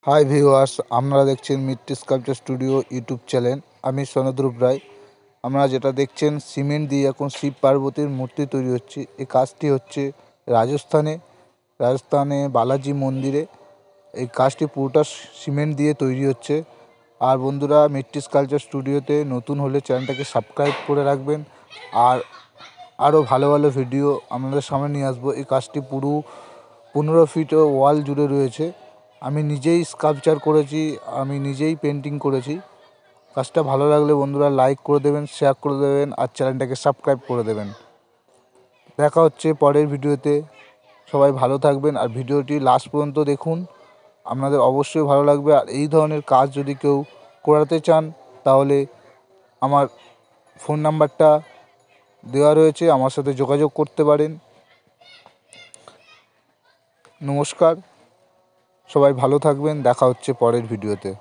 Hi viewers, আপনারা দেখছেন মিট্টি sculpture studio YouTube channel. আমি সনদ্রুপ রায়। আপনারা যেটা দেখছেন, সিমেন্ট দিয়ে এখন শিব পার্বতীর মূর্তি তৈরি হচ্ছে। এই কাজটি হচ্ছে রাজস্থানে বালাজি মন্দিরে। এই কাজটি পুরোটা সিমেন্ট দিয়ে তৈরি হচ্ছে। আর বন্ধুরা, মিট্টি স্কাল্পচার স্টুডিওতে নতুন হলে চ্যানেলটাকে সাবস্ক্রাইব করে রাখবেন। আর আরও ভালো ভালো ভিডিও আপনাদের সামনে নিয়ে আসবো। এই কাজটি পুরো 15 ফিট ওয়াল জুড়ে রয়েছে। আমি নিজেই স্কাল্পচার করেছি, আমি নিজেই পেন্টিং করেছি। কাজটা ভালো লাগলে বন্ধুরা লাইক করে দেবেন, শেয়ার করে দেবেন আর চ্যানেলটাকে সাবস্ক্রাইব করে দেবেন। দেখা হচ্ছে পরের ভিডিওতে। সবাই ভালো থাকবেন আর ভিডিওটি লাস্ট পর্যন্ত দেখুন, আপনাদের অবশ্যই ভালো লাগবে। আর এই ধরনের কাজ যদি কেউ করাতে চান তাহলে আমার ফোন নাম্বারটা দেওয়া রয়েছে, আমার সাথে যোগাযোগ করতে পারেন। নমস্কার, সবাই ভালো থাকবেন। দেখা হচ্ছে পরের ভিডিওতে।